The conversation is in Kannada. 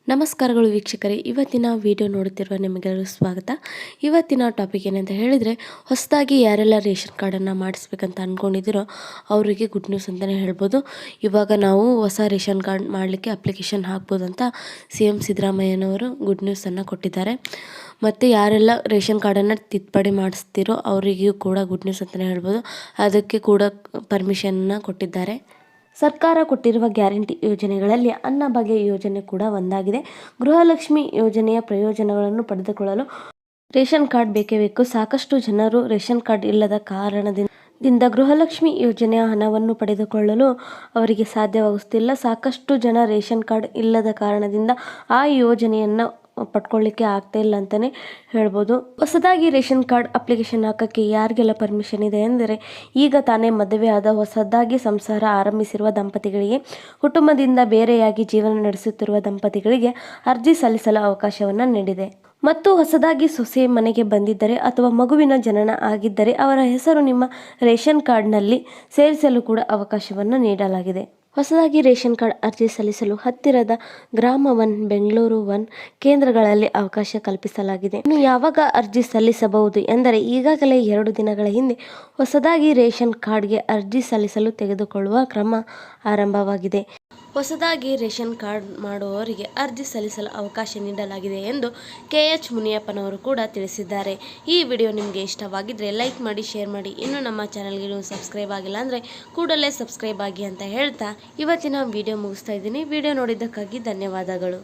ನಮಸ್ಕಾರಗಳು ವೀಕ್ಷಕರೇ, ಇವತ್ತಿನ ವಿಡಿಯೋ ನೋಡುತ್ತಿರುವ ನಿಮಗೆಲ್ಲರೂ ಸ್ವಾಗತ. ಇವತ್ತಿನ ಟಾಪಿಕ್ ಏನಂತ ಹೇಳಿದರೆ, ಹೊಸದಾಗಿ ಯಾರೆಲ್ಲ ರೇಷನ್ ಕಾರ್ಡನ್ನು ಮಾಡಿಸ್ಬೇಕಂತ ಅಂದ್ಕೊಂಡಿದ್ದೀರೋ ಅವರಿಗೆ ಗುಡ್ ನ್ಯೂಸ್ ಅಂತಲೇ ಹೇಳ್ಬೋದು. ಇವಾಗ ನಾವು ಹೊಸ ರೇಷನ್ ಕಾರ್ಡ್ ಮಾಡಲಿಕ್ಕೆ ಅಪ್ಲಿಕೇಶನ್ ಹಾಕ್ಬೋದು ಅಂತ CM ಸಿದ್ದರಾಮಯ್ಯನವರು ಗುಡ್ ನ್ಯೂಸನ್ನು ಕೊಟ್ಟಿದ್ದಾರೆ. ಮತ್ತು ಯಾರೆಲ್ಲ ರೇಷನ್ ಕಾರ್ಡನ್ನು ತಿದ್ದುಪಡಿ ಮಾಡಿಸ್ತಿರೋ ಅವರಿಗೂ ಕೂಡ ಗುಡ್ ನ್ಯೂಸ್ ಅಂತಲೇ ಹೇಳ್ಬೋದು. ಅದಕ್ಕೆ ಕೂಡ ಪರ್ಮಿಷನ್ನ ಕೊಟ್ಟಿದ್ದಾರೆ. ಸರ್ಕಾರ ಕೊಟ್ಟಿರುವ ಗ್ಯಾರಂಟಿ ಯೋಜನೆಗಳಲ್ಲಿ ಅನ್ನಭಾಗ್ಯ ಯೋಜನೆ ಕೂಡ ಒಂದಾಗಿದೆ. ಗೃಹಲಕ್ಷ್ಮಿ ಯೋಜನೆಯ ಪ್ರಯೋಜನಗಳನ್ನು ಪಡೆದುಕೊಳ್ಳಲು ರೇಷನ್ ಕಾರ್ಡ್ ಬೇಕೇ ಬೇಕು. ಸಾಕಷ್ಟು ಜನರು ರೇಷನ್ ಕಾರ್ಡ್ ಇಲ್ಲದ ಕಾರಣದಿಂದ ಗೃಹಲಕ್ಷ್ಮಿ ಯೋಜನೆಯ ಹಣವನ್ನು ಪಡೆದುಕೊಳ್ಳಲು ಅವರಿಗೆ ಸಾಧ್ಯವಾಗುತ್ತಿಲ್ಲ. ಸಾಕಷ್ಟು ಜನ ರೇಷನ್ ಕಾರ್ಡ್ ಇಲ್ಲದ ಕಾರಣದಿಂದ ಆ ಯೋಜನೆಯನ್ನು ಪಡ್ಕೊಳ್ಳಿಕ್ಕೆ ಆಗ್ತಾ ಇಲ್ಲ ಅಂತಲೇ ಹೇಳ್ಬೋದು. ಹೊಸದಾಗಿ ರೇಷನ್ ಕಾರ್ಡ್ ಅಪ್ಲಿಕೇಶನ್ ಹಾಕೋಕ್ಕೆ ಯಾರಿಗೆಲ್ಲ ಪರ್ಮಿಷನ್ ಇದೆ ಎಂದರೆ, ಈಗ ತಾನೇ ಮದುವೆ ಆದ ಹೊಸದಾಗಿ ಸಂಸಾರ ಆರಂಭಿಸಿರುವ ದಂಪತಿಗಳಿಗೆ, ಕುಟುಂಬದಿಂದ ಬೇರೆಯಾಗಿ ಜೀವನ ನಡೆಸುತ್ತಿರುವ ದಂಪತಿಗಳಿಗೆ ಅರ್ಜಿ ಸಲ್ಲಿಸಲು ಅವಕಾಶವನ್ನು ನೀಡಿದೆ. ಮತ್ತು ಹೊಸದಾಗಿ ಸೊಸೆ ಮನೆಗೆ ಬಂದಿದ್ದರೆ ಅಥವಾ ಮಗುವಿನ ಜನನ ಆಗಿದ್ದರೆ ಅವರ ಹೆಸರು ನಿಮ್ಮ ರೇಷನ್ ಕಾರ್ಡ್ನಲ್ಲಿ ಸೇರಿಸಲು ಕೂಡ ಅವಕಾಶವನ್ನು ನೀಡಲಾಗಿದೆ. ಹೊಸದಾಗಿ ರೇಷನ್ ಕಾರ್ಡ್ ಅರ್ಜಿ ಸಲ್ಲಿಸಲು ಹತ್ತಿರದ ಗ್ರಾಮ 1, ಬೆಂಗಳೂರು 1 ಕೇಂದ್ರಗಳಲ್ಲಿ ಅವಕಾಶ ಕಲ್ಪಿಸಲಾಗಿದೆ. ಇನ್ನು ಯಾವಾಗ ಅರ್ಜಿ ಸಲ್ಲಿಸಬಹುದು ಎಂದರೆ, ಈಗಾಗಲೇ 2 ದಿನಗಳ ಹಿಂದೆ ಹೊಸದಾಗಿ ರೇಷನ್ ಕಾರ್ಡ್ಗೆ ಅರ್ಜಿ ಸಲ್ಲಿಸಲು ತೆಗೆದುಕೊಳ್ಳುವ ಕ್ರಮ ಆರಂಭವಾಗಿದೆ. ಹೊಸದಾಗಿ ರೇಷನ್ ಕಾರ್ಡ್ ಮಾಡುವವರಿಗೆ ಅರ್ಜಿ ಸಲ್ಲಿಸಲು ಅವಕಾಶ ನೀಡಲಾಗಿದೆ ಎಂದು KH ಮುನಿಯಪ್ಪನವರು ಕೂಡ ತಿಳಿಸಿದ್ದಾರೆ. ಈ ವಿಡಿಯೋ ನಿಮಗೆ ಇಷ್ಟವಾಗಿದ್ದರೆ ಲೈಕ್ ಮಾಡಿ, ಶೇರ್ ಮಾಡಿ. ಇನ್ನು ನಮ್ಮ ಚಾನಲ್ಗೆ ನೀವು ಸಬ್ಸ್ಕ್ರೈಬ್ ಆಗಿಲ್ಲ ಅಂದರೆ ಕೂಡಲೇ ಸಬ್ಸ್ಕ್ರೈಬ್ ಆಗಿ ಅಂತ ಹೇಳ್ತಾ ಇವತ್ತಿನ ವಿಡಿಯೋ ಮುಗಿಸ್ತಾ ಇದ್ದೀನಿ. ವಿಡಿಯೋ ನೋಡಿದ್ದಕ್ಕಾಗಿ ಧನ್ಯವಾದಗಳು.